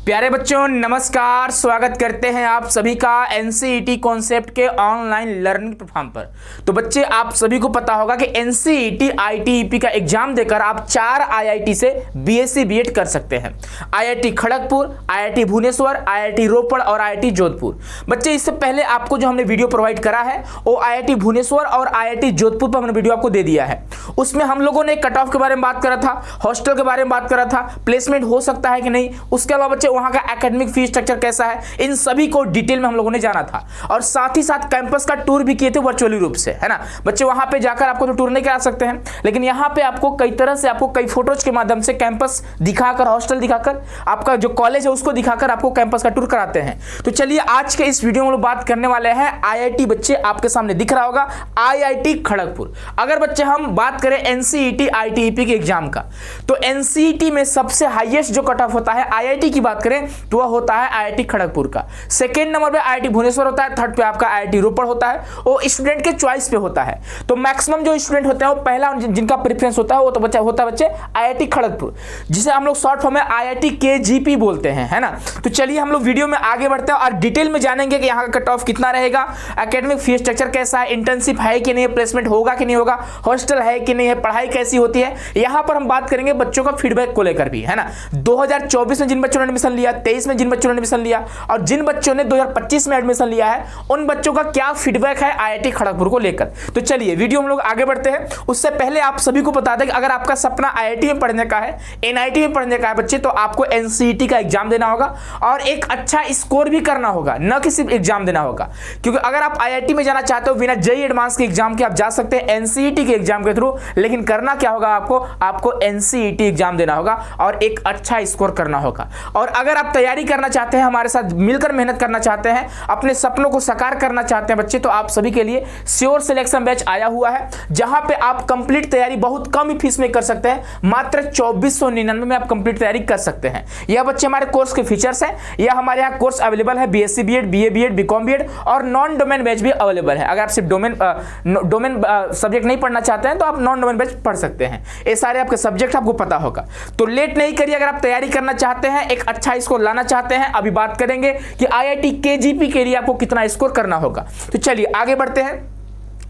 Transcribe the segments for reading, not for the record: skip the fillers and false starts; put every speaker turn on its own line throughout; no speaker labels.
प्यारे बच्चों नमस्कार, स्वागत करते हैं आप सभी का एनसीईटी कॉन्सेप्ट के ऑनलाइन लर्निंग प्लेटफॉर्म पर। तो बच्चे आप सभी को पता होगा कि एनसीईटी आईटीईपी का एग्जाम देकर आप 4 आईआईटी से बीएससी बीएड कर सकते हैं। IIT Kharagpur, IIT Bhubaneswar, IIT Ropar और आईआईटी जोधपुर। बच्चे इससे पहले आपको जो हमने वीडियो प्रोवाइड करा है वो आईआईटी भुवनेश्वर और आईआईटी जोधपुर पर हमने वीडियो आपको दे दिया है। उसमें हम लोगों ने कट ऑफ के बारे में बात करा था, हॉस्टल के बारे में बात करा था, प्लेसमेंट हो सकता है कि नहीं, उसके अलावा बच्चे वहां का एकेडमिक फीस स्ट्रक्चर कैसा है, इन सभी को डिटेल में हम लोगों ने जाना था। और साथ ही साथ कैंपस का टूर भी किए थे वर्चुअली रूप से, है ना बच्चे। वहां पे जाकर आपको तो टूर नहीं करा सकते हैं, लेकिन यहाँ पे आपको कई तरह से आपको कई फोटोज के माध्यम से कैंपस दिखाकर, हॉस्टल दिखाकर, आपका जो कॉलेज है उसको दिखाकर आपको कैंपस का टूर कराते हैं। तो चलिए आज के इस वीडियो में लोग बात करने वाले हैं आईआईटी। बच्चे आपके सामने दिख रहा होगा आईआईटी खड़गपुर। अगर बच्चे हम बात करें एनसीईटी आईटीईपी के एग्जाम का, तो एनसीईटी में सबसे हाईएस्ट जो कट ऑफ होता है, आईआईटी की बात करें तो वह होता है आईआईटी खड़गपुर का। सेकंड नंबर पे आईआईटी भुवनेश्वर होता है, थर्ड पे आपका आईआईटी रोपड़ होता है। वो स्टूडेंट के चॉइस पे होता है। तो मैक्सिमम जो स्टूडेंट होते हैं वो पहला जिनका प्रेफरेंस होता है वो तो बच्चा होता है बच्चे आईआईटी खड़गपुर, जिसे हम लोग शॉर्ट फॉर्म में आईआईटी केजीपी बोलते हैं, है ना। तो चलिए हम लोग वीडियो में आगे बढ़ते हैं और डिटेल में जानेंगे कि यहाँ का कट ऑफ कितना रहेगा, एकेडमिक फीस स्ट्रक्चर कैसा है, इंटर्नशिप है कि नहीं, प्लेसमेंट होगा कि नहीं होगा, हॉस्टल है कि नहीं है, पढ़ाई कैसी होती है। यहाँ पर हम बात करेंगे बच्चों का फीडबैक को लेकर भी, है ना। 2024 में जिन बच्चों ने एडमिशन लिया, 23 में जिन बच्चों ने एडमिशन लिया और जिन बच्चों ने 2025 में एडमिशन लिया है, उन बच्चों का क्या फीडबैक है आईआईटी खड़गपुर को लेकर। तो चलिए वीडियो हम लोग आगे बढ़ते हैं। उससे पहले आप सभी को बता दें कि अगर आपका सपना आईआईटी में पढ़ने का है, एनआईटी में पढ़ने का है बच्चे, तो आपको एनसीईटी का एग्जाम देना होगा और एक अच्छा स्कोर भी करना होगा, न कि सिर्फ एग्जाम देना होगा। क्योंकि अगर आप आईआईटी में जाना चाहते हो बिना जेईई एडवांस के एग्जाम के, आप जा सकते हैं एनसीईटी के एग्जाम के थ्रू, लेकिन करना क्या होगा, आपको एनसीईटी एग्जाम देना होगा और एक अच्छा स्कोर करना होगा। और अगर आप तैयारी करना चाहते हैं, हमारे साथ मिलकर मेहनत करना चाहते हैं, अपने सपनों को साकार करना चाहते हैं बच्चे, तो आप सभी के लिए श्योर सिलेक्शन बैच आया हुआ है, जहां पे आप कंप्लीट तैयारी बहुत कम ही फीस में कर सकते हैं। मात्र 2499 में आप कंप्लीट तैयारी कर सकते हैं। यह बच्चे हमारे कोर्स के फीचर्स हैं। यह हमारे यहाँ कोर्स अवेलेबल है, BSc BEd, BA BEd, BCom BEd और नॉन डोमेन बैच भी अवेलेबल है। अगर आप सिर्फ डोमेन सब्जेक्ट नहीं पढ़ना चाहते हैं तो आप नॉन डोमेन बैच पढ़ सकते हैं। ये सारे आपके सब्जेक्ट आपको पता होगा। तो लेट नहीं करिए, अगर आप तैयारी करना चाहते हैं, एक अच्छा स्कोर लाना चाहते हैं, अभी बात करेंगे कि आईआईटी केजीपी के लिए आपको कितना स्कोर करना होगा। तो चलिए आगे बढ़ते हैं।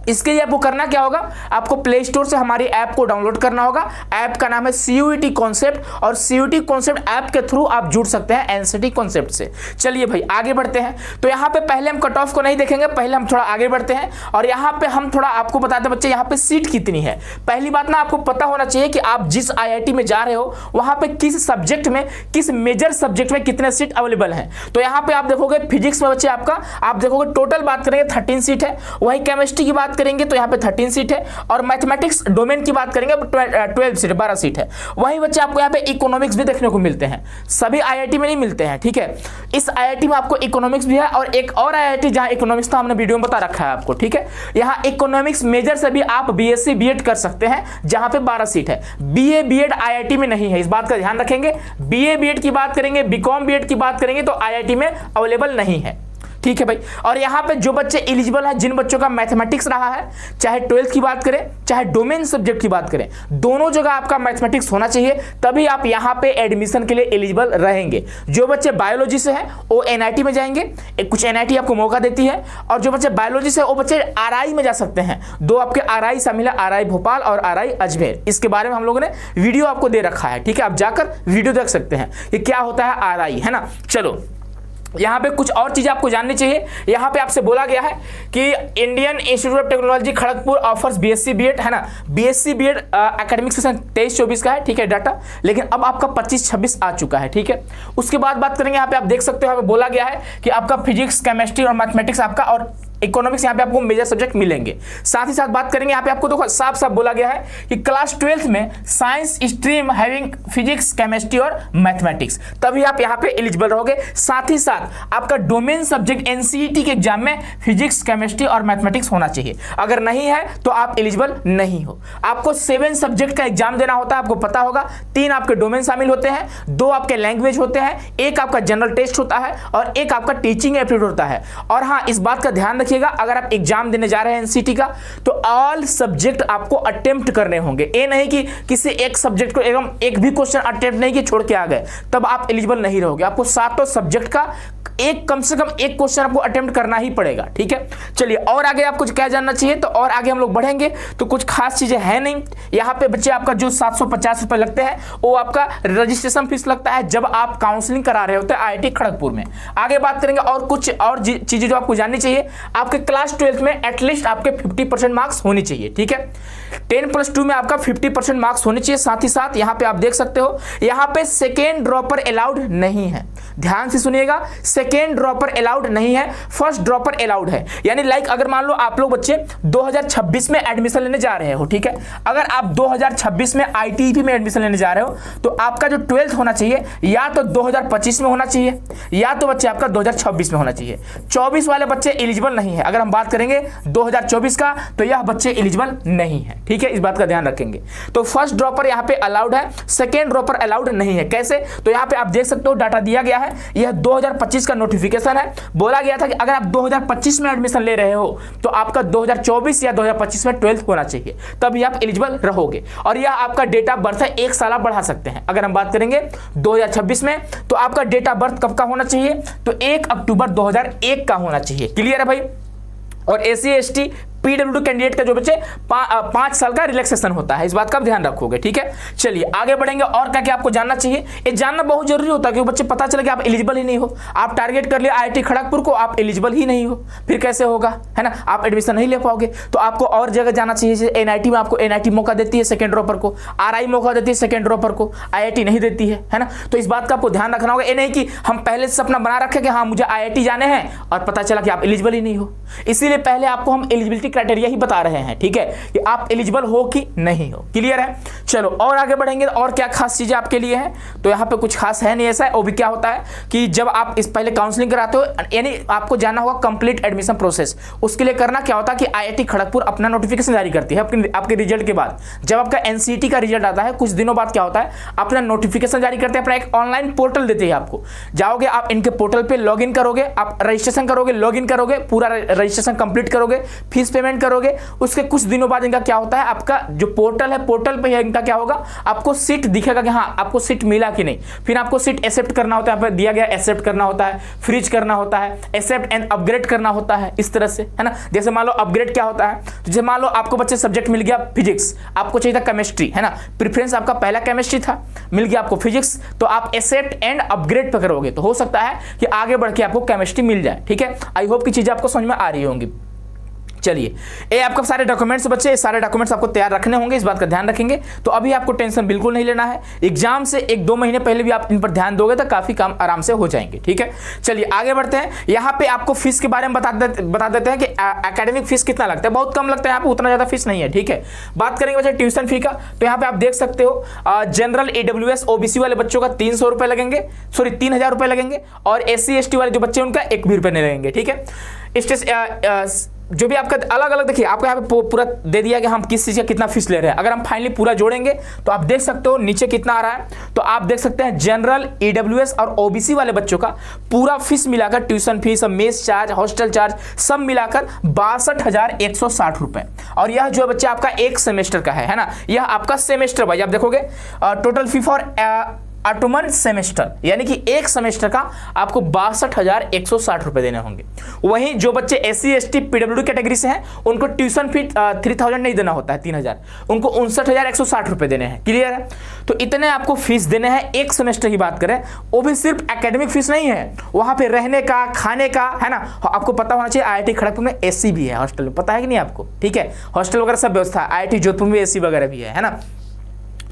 इसके लिए आपको करना क्या होगा, आपको प्ले स्टोर से हमारी ऐप को डाउनलोड करना होगा। ऐप का नाम है सीयूईटी कॉन्सेप्ट और सीयूईटी कॉन्सेप्ट ऐप के थ्रू आप जुड़ सकते हैं एनसीईटी कॉन्सेप्ट से। चलिए भाई आगे बढ़ते हैं। तो यहाँ पे पहले हम कट ऑफ को नहीं देखेंगे, पहले हम थोड़ा आगे बढ़ते हैं और यहाँ पे हम थोड़ा आपको बताते हैं बच्चे यहाँ पे सीट कितनी है। पहली बात ना, आपको पता होना चाहिए कि आप जिस आईआईटी में जा रहे हो वहाँ पे किस सब्जेक्ट में, किस मेजर सब्जेक्ट में कितने सीट अवेलेबल हैं। तो यहाँ पे आप देखोगे फिजिक्स में बच्चे आपका, आप देखोगे टोटल बात करेंगे 13 सीट है। वही केमिस्ट्री की बात करेंगे तो यहाँ पे 13 सीट है और मैथमेटिक्स डोमेन की बात करेंगे 12 सीट, 12 सीट है। वहीं बच्चे आपको यहाँ पे इकोनॉमिक्स भी देखने को मिलते हैं, सभी आईआईटी में नहीं मिलते हैं, ठीक है। इस आईआईटी में आपको इकोनॉमिक्स भी है और एक और आईआईटी जहाँ इकोनॉमिक्स था हमने वीडियो में बता रखा है आपको, ठीक है। यहाँ इकोनॉमिक्स मेजर से भी आप बीएससी बीएड कर सकते हैं, जहाँ पे 12 सीट है। बीए बीएड आईआईटी में नहीं है, इस बात का ध्यान रखेंगे। बीए बीएड की बात करेंगे, बीकॉम बीएड की बात करेंगे तो आईआईटी में अवेलेबल नहीं है, ठीक है भाई। और यहाँ पे जो बच्चे एलिजिबल है, जिन बच्चों का मैथमेटिक्स रहा है, चाहे 12th की बात करें चाहे डोमेन सब्जेक्ट की बात करें, दोनों जगह आपका मैथमेटिक्स होना चाहिए, तभी आप यहाँ पे एडमिशन के लिए एलिजिबल रहेंगे। जो बच्चे बायोलॉजी से हैं वो एनआईटी में जाएंगे, कुछ एनआईटी आपको मौका देती है, और जो बच्चे बायोलॉजी से वो बच्चे आरआई में जा सकते हैं। 2 आपके आरआई शामिल है, आरआई भोपाल और आरआई अजमेर। इसके बारे में हम लोगों ने वीडियो आपको दे रखा है, ठीक है। आप जाकर वीडियो देख सकते हैं कि क्या होता है आरआई, है ना। चलो यहाँ पे कुछ और चीज़ आपको जाननी चाहिए। यहाँ पे आपसे बोला गया है कि Indian Institute of Technology Kharagpur offers BSc BEd, है ना। बीएससी बीएड एकेडमिक सेशन 23-24 का है, ठीक है, डाटा। लेकिन अब आपका 25-26 आ चुका है, ठीक है। उसके बाद बात करेंगे, यहाँ पे आप देख सकते हो, यहाँ पे बोला गया है कि आपका फिजिक्स, केमिस्ट्री और मैथमेटिक्स आपका और इकोनॉमिक्स यहाँ पे आपको मेजर सब्जेक्ट मिलेंगे। साथ ही साथ बात करेंगे, यहाँ पे आपको देखो साफ साफ बोला गया है कि क्लास 12th में science stream having physics, chemistry और मैथमेटिक्स, तभी आप यहाँ पे एलिजिबल रहोगे। साथ ही साथ आपका डोमेन सब्जेक्ट एनसीईटी के एग्जाम में फिजिक्स, केमिस्ट्री और मैथमेटिक्स होना चाहिए। अगर नहीं है तो आप एलिजिबल नहीं हो। आपको 7 सब्जेक्ट का एग्जाम देना होता है, आपको पता होगा। 3 आपके डोमेन शामिल होते हैं, 2 आपके लैंग्वेज होते हैं, 1 आपका जनरल टेस्ट होता है और 1 आपका टीचिंग एप्टीट्यूड होता है। और हाँ, इस बात का ध्यान रखिएगा, अगर आप एग्जाम देने जा रहे हैं एनसीईटी का तो ऑल सब्जेक्ट आपको अटेम्प्ट करने होंगे। ये नहीं कि किसी एक सब्जेक्ट को एकदम एक भी क्वेश्चन अटेम्प्ट नहीं किए छोड़ के आ गए तब आप एलिजिबल नहीं रहोगे। आपको सातों सब्जेक्ट का एक कम से कम एक क्वेश्चन आपको अटेम्प्ट करना ही पड़ेगा, ठीक है। चलिए और आगे आपको क्या जानना चाहिए, तो और आगे हम लोग बढ़ेंगे तो कुछ खास चीजें हैं नहीं। यहाँ पे बच्चे आपका जो 750 रुपए लगते हैं वो आपका रजिस्ट्रेशन फीस लगता है जब आप काउंसलिंग करा रहे होते हैं आईआईटी खड़गपुर में। आगे बात करेंगे और कुछ और चीजें जो आपको जाननी चाहिए। आपके क्लास 12 में एटलीस्ट आपके 50% मार्क्स होनी चाहिए, ठीक है। 10+2 में आपका 50% मार्क्स होने चाहिए। साथ ही साथ यहाँ पे आप देख सकते हो यहाँ पे सेकेंड ड्रॉपर अलाउड नहीं है, ध्यान से सुनिएगा, सेकेंड ड्रॉपर अलाउड नहीं है, फर्स्ट ड्रॉपर अलाउड है। यानी लाइक अगर मान लो आप लोग बच्चे 2026 में एडमिशन लेने जा रहे हो, ठीक है, अगर आप 2026 में आईटीईपी में एडमिशन लेने जा रहे हो तो आपका जो 12th होना चाहिए या तो 2025 में होना चाहिए या तो बच्चे आपका 2026 में होना चाहिए। 24 वाले बच्चे एलिजिबल नहीं है। अगर हम बात करेंगे 2024 का तो यह बच्चे एलिजिबल नहीं है, ठीक है, इस बात का ध्यान रखेंगे। तो फर्स्ट ड्रॉपर यहाँ पे अलाउड है, सेकेंड ड्रॉपर अलाउड नहीं है। कैसे, तो यहाँ पे आप देख सकते हो डाटा दिया गया है, यह 2025 का नोटिफिकेशन है। बोला गया था कि अगर आप 2025 में एडमिशन ले रहे हो तो आपका 2024 या 2025 में 12th होना चाहिए, तभी आप एलिजिबल रहोगे। और यह आपका डेट ऑफ बर्थ है, एक साल आप बढ़ा सकते हैं। अगर हम बात करेंगे 2026 में तो आपका डेट ऑफ बर्थ कब का होना चाहिए, तो 1 अक्टूबर 2001 का होना चाहिए। क्लियर है भाई। और एससी एसटी पीडब्ल्यूडी कैंडिडेट का जो बच्चे 5 साल का रिलैक्सेशन होता है, इस बात का ध्यान रखोगे, ठीक है। चलिए आगे बढ़ेंगे और क्या क्या आपको जानना चाहिए। ये जानना बहुत जरूरी होता है क्योंकि बच्चे पता चले कि आप एलिजिबल ही नहीं हो, आप टारगेट कर लिया आईआईटी खड़गपुर को, आप एलिजिबल ही नहीं हो, फिर कैसे होगा, है ना, आप एडमिशन नहीं ले पाओगे। तो आपको और जगह जाना चाहिए। एनआईटी में आपको एनआईटी मौका देती है सेकंड ड्रॉपर को, आरआई मौका देती है सेकंड ड्रॉपर को, आईआईटी नहीं देती है ना। तो इस बात का आपको ध्यान रखना होगा। ये नहीं कि हम पहले से सपना बना रखे कि हाँ मुझे आईआईटी जाने हैं और पता चला कि आप एलिजिबल ही नहीं हो। इसीलिए पहले आपको हम एलिजिबिलिटी क्राइटेरिया ही बता रहे हैं, ठीक है, कि आप एलिजिबल हो कि नहीं हो। क्लियर है। चलो और आगे बढ़ेंगे और क्या खास चीजें आपके लिए हैं, तो यहाँ पे कुछ खास है नहीं ऐसा। वो भी क्या होता है कि जब आप इस पहले काउंसलिंग कराते हो, यानी आपको जानना होगा कंप्लीट एडमिशन प्रोसेस। उसके लिए करना क्या होता है कि आईआईटी खड़गपुर अपना नोटिफिकेशन जारी करती है आपके रिजल्ट के बाद। जब आपका एनसीईटी का रिजल्ट आता है कुछ दिनों बाद क्या होता है, अपना नोटिफिकेशन जारी करते हैं, अपना एक ऑनलाइन पोर्टल देते हैं आपको। जाओगे आप इनके पोर्टल पे लॉग इन करोगे, आप रजिस्ट्रेशन करोगे, लॉग इन करोगे, पूरा रजिस्ट्रेशन कंप्लीट करोगे, फीस पेमेंट करोगे। उसके कुछ दिनों बाद इनका क्या होता है, आपका जो पोर्टल है पोर्टल पे इनका क्या होगा, आपको सीट दिखेगा कि हाँ आपको सीट मिला कि नहीं। फिर आपको सीट एक्सेप्ट करना होता है, यहाँ पे दिया गया एक्सेप्ट करना होता है, फ्रीज करना होता है, एक्सेप्ट एंड अपग्रेड करना होता है, इस तरह से, है ना। जैसे मान लो अपग्रेड क्या होता है, तो जैसे मान लो आपको बच्चे सब्जेक्ट मिल गया फिजिक्स, आपको चाहिए था केमिस्ट्री, है ना, प्रेफरेंस आपका पहला केमिस्ट्री था, मिल गया आपको फिजिक्स, तो आप एक्सेप्ट एंड अपग्रेड पे करोगे तो हो सकता है कि आगे बढ़ के आपको केमिस्ट्री मिल जाए, ठीक है। आई होप की चीजें आपको समझ में आ रही होंगी। चलिए ये आपका सारे डॉक्यूमेंट्स बच्चे, ये सारे डॉक्यूमेंट्स आपको तैयार रखने होंगे, इस बात का ध्यान रखेंगे। तो अभी आपको टेंशन बिल्कुल नहीं लेना है, एग्जाम से 1-2 महीने पहले भी आप इन पर ध्यान दोगे तो काफी काम आराम से हो जाएंगे, ठीक है। चलिए आगे बढ़ते हैं। यहाँ पे आपको फीस के बारे में बता देते हैं कि एकेडमिक फीस कितना लगता है। बहुत कम लगता है यहाँ पे, उतना ज्यादा फीस नहीं है, ठीक है। बात करेंगे बच्चे ट्यूशन फी का, तो यहाँ पे आप देख सकते हो जनरल AWS OBC वाले बच्चों का 300 रुपए लगेंगे, सॉरी 3000 रुपए लगेंगे, और SC ST वाले जो बच्चे उनका 1 भी रुपए नहीं लगेंगे, ठीक है। जो भी आपका अलग अलग देखिए आपको यहाँ पे पूरा दे दिया कि हम किस चीज़ का कितना फीस ले रहे हैं। अगर हम फाइनली पूरा जोड़ेंगे तो आप देख सकते हो नीचे कितना आ रहा है, तो आप देख सकते हैं जनरल AWS और OBC वाले बच्चों का पूरा फीस मिलाकर, tuition fees, mess charge, hostel charge सब मिलाकर 62,160 रुपए। और यह जो बच्चा आपका 1 सेमेस्टर का है ना, यह आपका सेमेस्टर वाइज आप देखोगे total fee for Ottoman semester, यानी कि 1 सेमेस्टर का आपको 62,160 रुपए देने होंगे। वहीं जो बच्चे SC ST PWD कैटेगरी से हैं उनको ट्यूशन फी 3000 नहीं देना होता है, 3000, उनको 59,160 रुपए देने हैं। क्लियर है। तो इतने आपको फीस देने हैं 1 सेमेस्टर की बात करें, वो भी सिर्फ एकेडमिक फीस नहीं है, वहां पे रहने का, खाने का, है ना। आपको पता होना चाहिए IIT खड़गपुर में AC भी है, हॉस्टल में, पता है कि नहीं आपको, ठीक है। हॉस्टल वगैरह सब व्यवस्था, IIT जोधपुर में AC वगैरह भी है ना।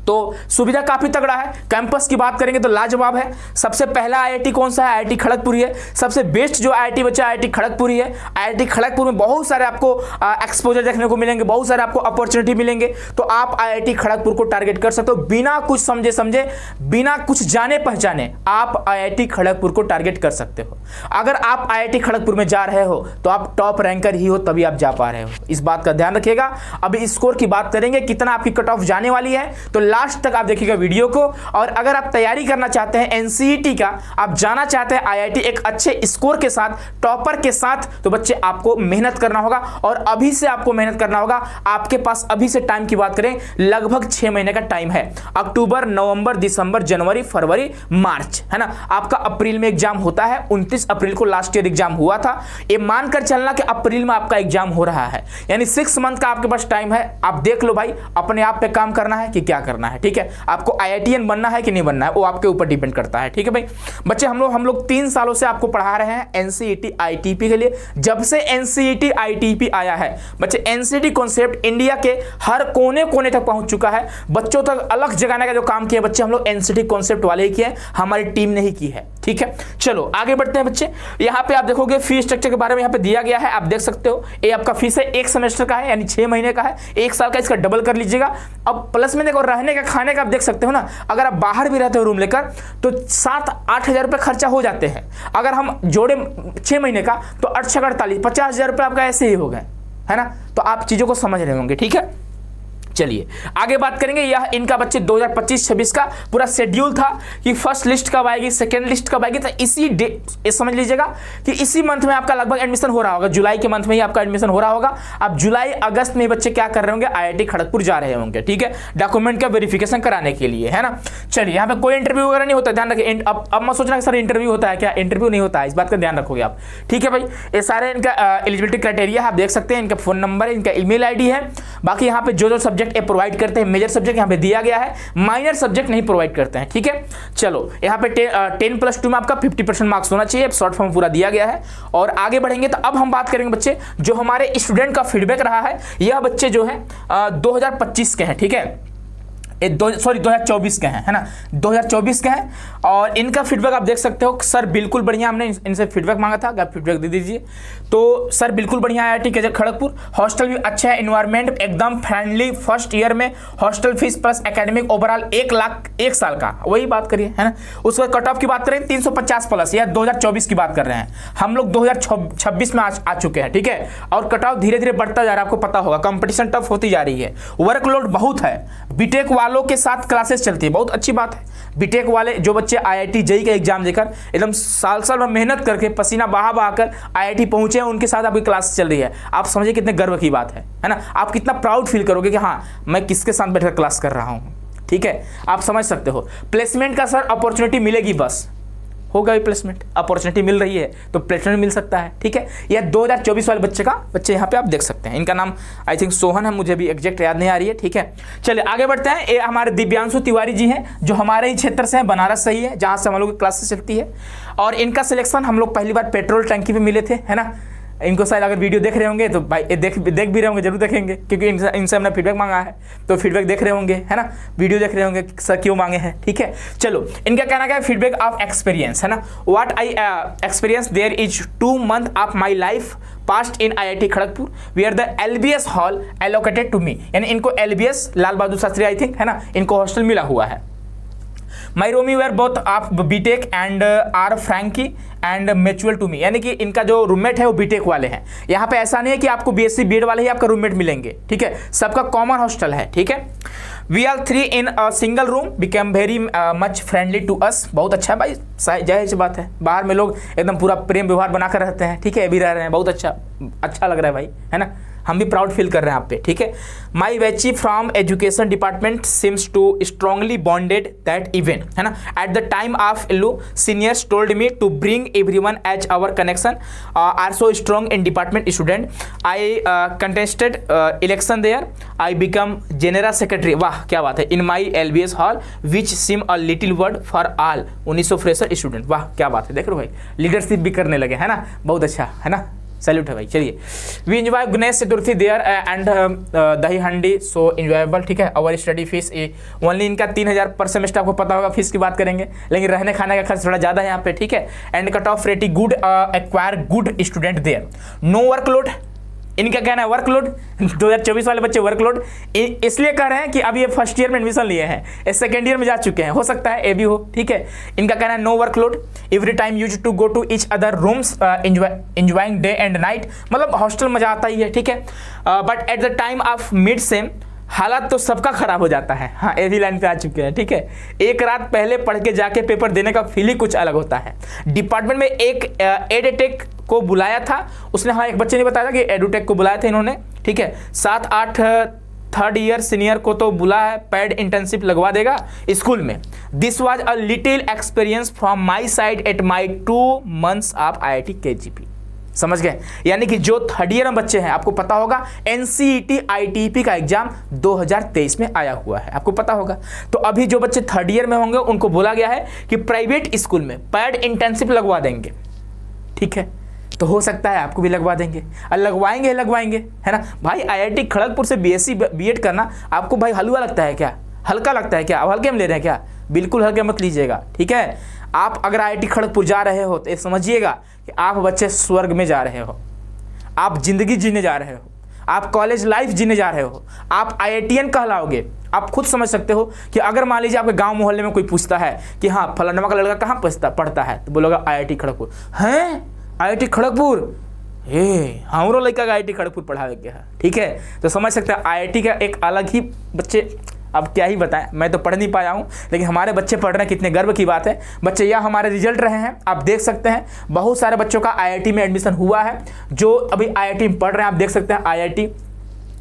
तो सुविधा काफी तगड़ा है। कैंपस की बात करेंगे तो लाजवाब है। सबसे पहला आईआईटी कौन सा है, आईआईटी खड़गपुर है। सबसे बेस्ट जो आईआईटी बच्चा आईआईटी खड़गपुर ही है। आईआईटी खड़गपुर में बहुत सारे आपको एक्सपोजर देखने को मिलेंगे, बहुत सारे आपको अपॉर्चुनिटी मिलेंगे। तो आप आईआईटी खड़गपुर को टारगेट कर सकते हो बिना कुछ समझे बिना कुछ जाने पहचाने आप आईआईटी खड़गपुर को टारगेट कर सकते हो। अगर आप आईआईटी खड़गपुर में जा रहे हो तो आप टॉप रैंकर ही हो, तभी आप जा पा रहे हो। इस बात का ध्यान रखिएगा। अभी स्कोर की बात करेंगे, कितना आपकी कट ऑफ जाने वाली है। तो लास्ट तक आप देखिएगा वीडियो को। और अगर आप तैयारी करना चाहते हैं एनसीईटी का, आप जाना चाहते हैं आईआईटी एक अच्छे स्कोर के साथ, टॉपर के साथ, तो बच्चे आपको मेहनत करना होगा और अभी से आपको मेहनत करना होगा। आपके पास अभी से टाइम की बात करें, लगभग 6 महीने का टाइम है। अक्टूबर, नवंबर, दिसंबर, जनवरी, फरवरी, मार्च, है ना। आपका अप्रैल में एग्जाम होता है, 29 अप्रैल को लास्ट ईयर एग्जाम हुआ था। ये मानकर चलना कि अप्रैल में आपका एग्जाम हो रहा है, यानी 6 मंथ का आपके पास टाइम है। आप देख लो भाई, अपने आप पे काम करना है कि क्या करना है, ठीक है। आपको आईआईटीएन बनना है कि नहीं बनना है, वो आपके ऊपर डिपेंड करता है, ठीक है भाई। बच्चे हम लोग 3 सालों से आपको पढ़ा रहे हैं एनसीईटी आईटीपी के लिए। जब से एनसीईटी आईटीपी आया है बच्चे, एनसीईटी कॉन्सेप्ट इंडिया के हर कोने कोने तक पहुंच चुका है। बच्चों तक अलग जगाने का जो काम किया बच्चे, हम लोग एनसीईटी कॉन्सेप्ट वाले ही किए, हमारी टीम ने ही की है, ठीक है। चलो आगे बढ़ते हैं बच्चे। यहाँ पे आप देखोगे फीस स्ट्रक्चर के बारे में यहाँ पे दिया गया है, आप देख सकते हो। ये आपका फीस है, 1 सेमेस्टर का है, यानी 6 महीने का है, 1 साल का, इसका डबल कर लीजिएगा। अब प्लस में देखो रहने का, खाने का आप देख सकते हो ना। अगर आप बाहर भी रहते हो रूम लेकर तो 7-8 हज़ार रुपये खर्चा हो जाते हैं। अगर हम जोड़े 6 महीने का तो 8-48 50,000 रुपये आपका ऐसे ही हो गए, है ना। तो आप चीज़ों को समझ रहे होंगे, ठीक है। चलिए आगे बात करेंगे। यह इनका बच्चे 2025-26 का पूरा शेड्यूल था कि फर्स्ट लिस्ट कब आएगी, सेकंड लिस्ट कब आएगी। तो इसी डेट समझ लीजिएगा कि इसी मंथ में आपका लगभग एडमिशन हो रहा होगा, जुलाई के मंथ में ही आपका एडमिशन हो रहा होगा। अब जुलाई अगस्त में बच्चे क्या कर रहे होंगे, आईआईटी खड़गपुर जा रहे होंगे, ठीक है, डॉक्यूमेंट का वेरिफिकेशन कराने के लिए, है ना। चलिए यहाँ पे कोई इंटरव्यू वगैरह नहीं होता, ध्यान रखिए। अब मत सोचना कि सर इंटरव्यू होता है, क्या इंटरव्यू नहीं होता है, इस बात का ध्यान रखोगे आप, ठीक है भाई। ये सारे इनका एलिजिबिलिटी क्राइटेरिया आप देख सकते हैं, इनका फोन नंबर है, इनका ईमेल आईडी है। बाकी यहाँ पे जो सब्जेक्ट प्रोवाइड करते हैं, मेजर सब्जेक्ट यहाँ पे दिया गया है, माइनर सब्जेक्ट नहीं प्रोवाइड करते हैं, ठीक है। चलो यहाँ पे 10+2 में आपका 50% मार्क्स होना चाहिए, शॉर्ट फॉर्म पूरा दिया गया है। और आगे बढ़ेंगे तो अब हम बात करेंगे बच्चे, जो हमारे स्टूडेंट का फीडबैक रहा है। यह बच्चे जो है 2025 के हैं, ठीक है, 2024 के हैं, है ना, 2024 के हैं। और इनका फीडबैक आप देख सकते हो। सर बिल्कुल बढ़िया, हमने इनसे फीडबैक मांगा था, आप फीडबैक दे दीजिए। तो सर बिल्कुल बढ़िया आईआईटी खड़गपुर, हॉस्टल भी अच्छा है, एनवायरनमेंट एकदम फ्रेंडली। फर्स्ट ईयर में hostel fees plus academic overall 1 lakh 1 साल का, वही बात करिए, है ना। उसके कट ऑफ की बात करें 350 प्लस, या 2024 की बात कर रहे हैं हम लोग, 2026 में आ चुके हैं, ठीक है। और कट ऑफ धीरे धीरे बढ़ता जा रहा है, आपको पता होगा, कंपटीशन टफ होती जा रही है, वर्कलोड बहुत है। बीटेक वालों के साथ क्लासेस चलती है, बहुत अच्छी बात है। बीटेक वाले जो बच्चे आईआईटी जेईई का एग्जाम देकर एकदम साल भर मेहनत करके पसीना बहा कर आईआईटी पहुंचे हैं, उनके साथ आपकी क्लास चल रही है। आप समझिए कितने गर्व की बात है ना। आप कितना प्राउड फील करोगे कि हाँ मैं किसके साथ बैठकर क्लास कर रहा हूँ, ठीक है। आप समझ सकते हो। प्लेसमेंट का सर अपॉर्चुनिटी मिलेगी, बस होगा भी प्लेसमेंट, अपॉर्चुनिटी मिल रही है तो प्लेसमेंट मिल सकता है, ठीक है। यह 2024 वाले बच्चे यहाँ पे आप देख सकते हैं। इनका नाम आई थिंक सोहन है, मुझे भी एग्जैक्ट याद नहीं आ रही है, ठीक है। चलिए आगे बढ़ते हैं। ये हमारे दिव्यांशु तिवारी जी हैं, जो हमारे ही क्षेत्र से हैं, बनारस से ही है, जहाँ से हम लोग की क्लासेस चलती है। और इनका सिलेक्शन हम लोग पहली बार पेट्रोल टंकी पे मिले थे, है ना। इनको शायद अगर वीडियो देख रहे होंगे तो भाई देख भी रहे होंगे, जरूर देखेंगे, क्योंकि इनसे हमने फीडबैक मांगा है, तो फीडबैक देख रहे होंगे, है ना, वीडियो देख रहे होंगे सर क्यों मांगे हैं, ठीक है। चलो इनका कहना क्या है, फीडबैक ऑफ एक्सपीरियंस, है ना। What I experience there is 2 months of my life past in IIT Kharagpur where the LBS hall allocated to me, यानी इनको LBS Lal Bahadur Shastri I think, है ना, इनको हॉस्टल मिला हुआ है। My roomie were both of BTech and are frankly and mutual to me, यानी कि इनका जो रूममेट है वो बीटेक वाले हैं। यहाँ पे ऐसा नहीं है कि आपको बीएससी बीएड वाले ही आपका रूममेट मिलेंगे, ठीक है, सबका कॉमन हॉस्टल है, ठीक है। We are 3 in a single room, become very much friendly to us, बहुत अच्छा है भाई, जाहिर सी बात है, बाहर में लोग एकदम पूरा प्रेम व्यवहार बनाकर रहते हैं, ठीक है, अभी रह रहे हैं, बहुत अच्छा लग रहा है भाई, है ना, हम भी प्राउड फील कर रहे हैं आप पे, ठीक है। माई वेची from education department seems to strongly bonded that event, है ना। एट द टाइम ऑफ इलू seniors told me to bring everyone as our connection are so strong in department student. I contested election there, I become general secretary, वाह क्या बात है, in my LBS hall which seem a little word for all 1900 fresher student, वाह क्या बात है, देख लो भाई लीडरशिप भी करने लगे, है ना, बहुत अच्छा, है ना, सैल्यूट है भाई। चलिए we enjoy Ganesh Chaturthi there and Dahi Handi so enjoyable, ठीक है। आवर स्टडी फीस ओनली, इनका 3000 पर सेमेस्टर, आपको पता होगा फीस की बात करेंगे, लेकिन रहने खाने का खर्च थोड़ा ज़्यादा है यहाँ पे, ठीक है। And cut off pretty good, acquire good student there, no workload, इनका कहना है वर्कलोड 2024 वाले बच्चे वर्कलोड इसलिए कह रहे हैं कि अब ये फर्स्ट ईयर में एडमिशन लिए हैं, सेकेंड ईयर में जा चुके हैं, हो सकता है ये भी हो, ठीक है। इनका कहना है no workload, every time use to go to each other rooms enjoying day and night, मतलब हॉस्टल मजा आता ही है, ठीक है। But at the time of mid sem हालात तो सबका खराब हो जाता है। हाँ, ये भी लाइन पे आ चुके हैं, ठीक है। एक रात पहले पढ़ के जाके पेपर देने का फील ही कुछ अलग होता है। डिपार्टमेंट में एक एडटेक को बुलाया था, उसने, हाँ, एक बच्चे ने बताया था कि एडुटेक को बुलाया था इन्होंने, ठीक है। 7-8 थर्ड ईयर सीनियर को तो बुला है, पैड इंटर्नशिप लगवा देगा स्कूल में। This was a little experience from my side at my 2 months of IIT KGP। समझ गए? यानी कि जो थर्ड ईयर में बच्चे हैं, आपको पता होगा NCET ITP का एग्जाम 2023 में आया हुआ है, आपको पता होगा। तो अभी जो बच्चे थर्ड ईयर में होंगे उनको बोला गया है कि प्राइवेट स्कूल में पैड इंटर्नशिप लगवा देंगे, ठीक है। तो हो सकता है आपको भी लगवा देंगे, और लगवाएंगे, है ना भाई। IIT खड़गपुर से BSc B.Ed करना आपको भाई हलवा लगता है क्या? हल्का लगता है क्या? अब हल्के में ले रहे हैं क्या? बिल्कुल हल्के मत लीजिएगा, ठीक है। आप अगर IIT खड़गपुर जा रहे हो तो ये समझिएगा कि आप बच्चे स्वर्ग में जा रहे हो, आप जिंदगी जीने जा रहे हो, आप कॉलेज लाइफ जीने जा रहे हो, आप IITian कहलाओगे। आप खुद समझ सकते हो कि अगर मान लीजिए आपके गांव मोहल्ले में कोई पूछता है कि हाँ फलाना का लड़का कहाँ पढ़ता है, तो बोलोगा IIT खड़गपुर। हैं IIT खड़गपुर, हमरो लड़का का IIT खड़गपुर पढ़ावे के है, ठीक है। तो समझ सकते हैं IIT का एक अलग ही बच्चे, अब क्या ही बताएं, मैं तो पढ़ नहीं पाया हूं, लेकिन हमारे बच्चे पढ़ रहे हैं, कितने गर्व की बात है। बच्चे यह हमारे रिजल्ट रहे हैं, आप देख सकते हैं। बहुत सारे बच्चों का IIT में एडमिशन हुआ है, जो अभी IIT में पढ़ रहे हैं, आप देख सकते हैं। IIT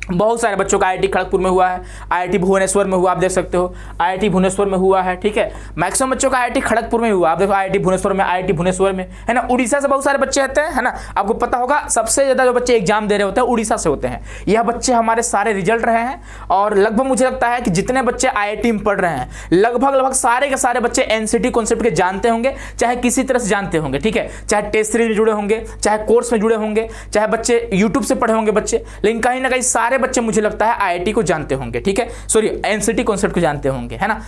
बहुत सारे बच्चों का IIT खड़गपुर में हुआ है, IIT भुवनेश्वर में हुआ, आप देख सकते हो। IIT भुवनेश्वर में हुआ है, ठीक है। मैक्सिमम बच्चों का IIT खड़गपुर में हुआ, आप देखो IIT भुवनेश्वर में, IIT भुवनेश्वर में, है ना। उड़ीसा से बहुत सारे बच्चे आते हैं, है ना। आपको पता होगा सबसे ज़्यादा जो बच्चे एग्जाम दे रहे होते हैं उड़ीसा से होते हैं। यह बच्चे हमारे सारे रिजल्ट रहे हैं, और लगभग मुझे लगता है कि जितने बच्चे IIT में पढ़ रहे हैं, लगभग सारे के सारे बच्चे NCET कॉन्सेप्ट के जानते होंगे, चाहे किसी तरह से जानते होंगे, ठीक है। चाहे टेस्ट सीरीज में जुड़े होंगे, चाहे कोर्स में जुड़े होंगे, चाहे बच्चे यूट्यूब से पढ़े होंगे बच्चे, लेकिन कहीं ना कहीं सारे बच्चे मुझे लगता है IIT को जानते होंगे, ठीक है। सॉरी, NCET कॉन्सेप्ट को जानते होंगे, है ना।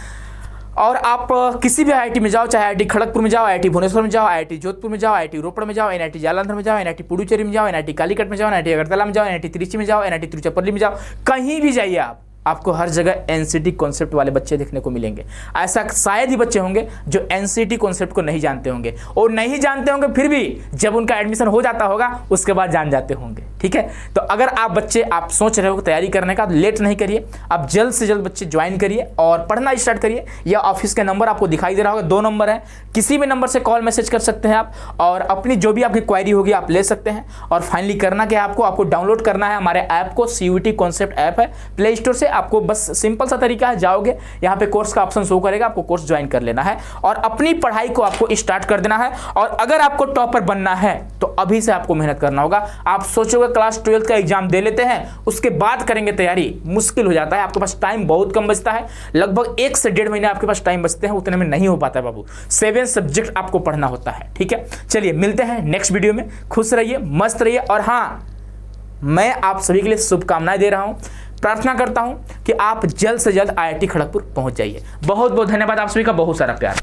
और आप किसी भी IIT में जाओ, चाहे IIT खड़गपुर में जाओ, IIT भुवनेश्वर में जाओ, IIT जोधपुर में जाओ, IIT रोपड़ में जाओ, NIT जालंधर में जाओ, NIT पुडुचेरी में जाओ, NIT कालीकट में जाओ, NIT अगरतला में जाओ, NIT त्रिची में जाओ, NIT तिरुचिरापल्ली में जाओ, कहीं भी जाइए आपको हर जगह NCET कॉन्सेप्ट वाले बच्चे देखने को मिलेंगे। ऐसा शायद ही बच्चे होंगे जो NCET कॉन्सेप्ट को नहीं जानते होंगे, और नहीं जानते होंगे फिर भी जब उनका एडमिशन हो जाता होगा उसके बाद जान जाते होंगे, ठीक है। तो अगर आप बच्चे आप सोच रहे हो तैयारी करने का, तो लेट नहीं करिए, आप जल्द से जल्द बच्चे ज्वाइन करिए और पढ़ना स्टार्ट करिए। या ऑफिस का नंबर आपको दिखाई दे रहा होगा, 2 नंबर है, किसी भी नंबर से कॉल मैसेज कर सकते हैं आप, और अपनी जो भी आपकी क्वायरी होगी आप ले सकते हैं। और फाइनली करना क्या है, आपको डाउनलोड करना है हमारे ऐप को। CUET कॉन्सेप्ट ऐप है, प्ले स्टोर से। आपको बस सिंपल सा तरीका है, जाओगे यहाँ पे कोर्स का ऑप्शन शो करेगा, आपको कोर्स ज्वाइन कर लेना है और अपनी पढ़ाई को आपको स्टार्ट कर देना है। और अगर आपको टॉपर बनना है तो अभी से आपको मेहनत करना होगा। आप सोचोगे क्लास 12 का एग्जाम दे लेते हैं उसके बाद करेंगे तैयारी, मुश्किल हो जाता है। आपके पास टाइम बहुत कम बचता है, लगभग 1 से 1.5 महीने आपके पास टाइम बचते हैं, उतने में नहीं हो पाता है बाबू। 7 सब्जेक्ट आपको पढ़ना होता है, ठीक है। चलिए मिलते हैं नेक्स्ट वीडियो में, खुश रहिए, मस्त रहिए। और हाँ, मैं आप सभी के लिए शुभकामनाएं दे रहा हूं, प्रार्थना करता हूं कि आप जल्द से जल्द IIT खड़गपुर पहुंच जाइए। बहुत बहुत धन्यवाद आप सभी का, बहुत सारा प्यार।